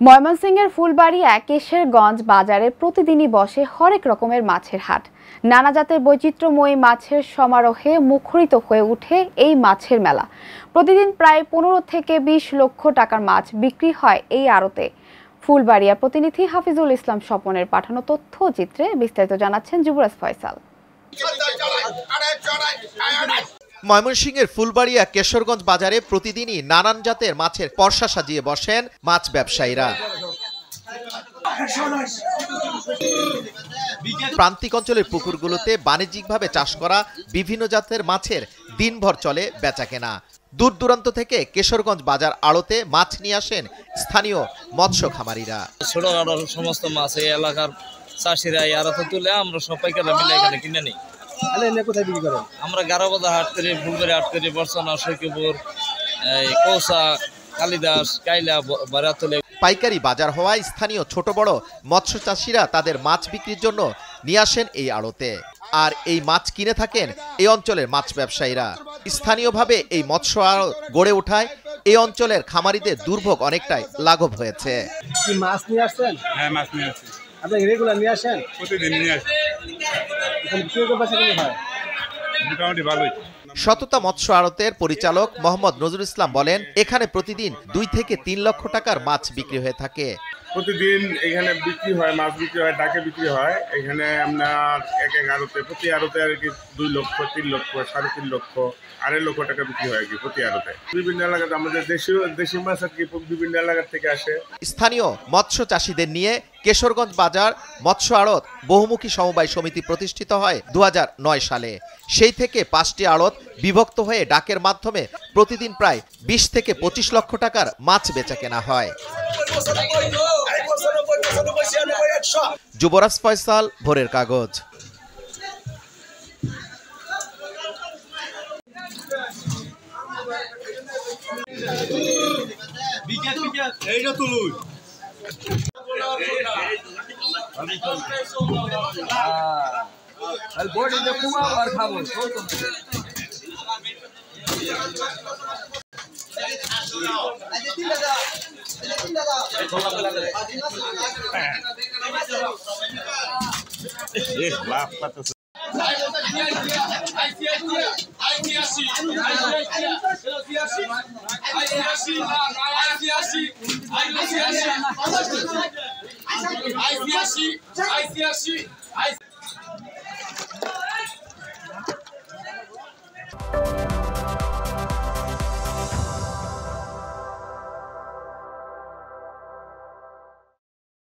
ময়মনসিংহের ফুলবাড়িয়া কেশরগঞ্জ বাজারে প্রতিদিনই বসে হরেক রকমের মাছের হাট। নানা জাতের বৈচিত্র্যময়ী মাছের সমারোহে মুখরিত হয়ে ওঠে এই মাছের মেলা। প্রতিদিন প্রায় 15 থেকে 20 লক্ষ টাকার মাছ বিক্রি হয় এই আড়তে। ফুলবাড়িয়া প্রতিনিধি হাফিজুল ইসলাম স্বপনের পাঠানো তথ্যচিত্রে বিস্তারিত জানাচ্ছেন যুবরাজ ফয়সাল। ময়মনসিংহের ফুলবাড়িয়া কেশরগঞ্জ বাজারে প্রতিদিনই নানান জাতের মাছের পসরা সাজিয়ে বসেন মাছ ব্যবসায়ীরা। প্রান্তিক অঞ্চলের পুকুরগুলোতে বাণিজ্যিকভাবে চাষ করা বিভিন্ন জাতের মাছের দিনভর চলে বেচাকেনা। দূর দূরান্ত থেকে কেশরগঞ্জ বাজার আড়তে মাছ নিয়ে আসেন স্থানীয় মৎস্য খামারিরা। ছোটখাটো সমস্ত মাছ এই এলাকার চাষিরা আড়তে তুলে আমরা সব পাইকাররা মিলে এখানে কিনে নিই। কোথায় বিক্রি করেন? আমরা গারোবাজার হাট করি, ফুলবাড়ি হাট করি, বর্ষনা, সৈকিপুর, কৌসা, কালিদাস, কাইলা, বারাতুলে। পাইকারি বাজার হওয়ায় স্থানীয় ছোট বড় মৎস্য চাষিরা তাদের মাছ বিক্রির জন্য নিয়ে আসেন এই আড়তে। আর এই মাছ কিনে থাকেন এই অঞ্চলের মাছ ব্যবসায়ীরা। স্থানীয়ভাবে এই মৎস্য আড়ত গড়ে ওঠায় এই অঞ্চলের খামারিদের দুর্ভোগ অনেকটাই লাঘব হয়েছে। কি মাছ নিয়ে আসছেন? হ্যাঁ, মাছ নিয়ে আসছি। আপনি রেগুলার নিয়ে আসেন? প্রতিদিন নিয়ে আসি। মোটামুটি ভালোই। সততা মৎস্য আড়তের পরিচালক মোহাম্মদ নজরুল ইসলাম বলেন, এখানে প্রতিদিন 2 থেকে 3 লক্ষ টাকার মাছ বিক্রি হয়ে থাকে। প্রতিদিন এখানে বিক্রি হয়, মাছ বিক্রি হয়, ডাকে বিক্রি হয়। এখানে আপনার এক আড়তে, প্রতি আড়তে আর কি 2 লক্ষ, 3 লক্ষ, 3.5 লক্ষ, 2.5 লক্ষ টাকা বিক্রি হয় আর কি প্রতি আড়তে। বিভিন্ন এলাকাতে আমাদের দেশীয় মাছ আর কি বিভিন্ন এলাকা থেকে আসে। স্থানীয় মৎস্য চাষিদের নিয়ে কেশরগঞ্জ বাজার মৎস্য আড়ত বহুমুখী সমবায় সমিতি প্রতিষ্ঠিত হয় 2009 সালে। সেই থেকে 5টি আড়ত বিভক্ত হয়ে ডাকের মাধ্যমে প্রতিদিন প্রায় 20 থেকে 25 লক্ষ টাকার মাছ বেচা কেনা হয়। যুবরাজ ফয়সাল, ভোরের কাগজ।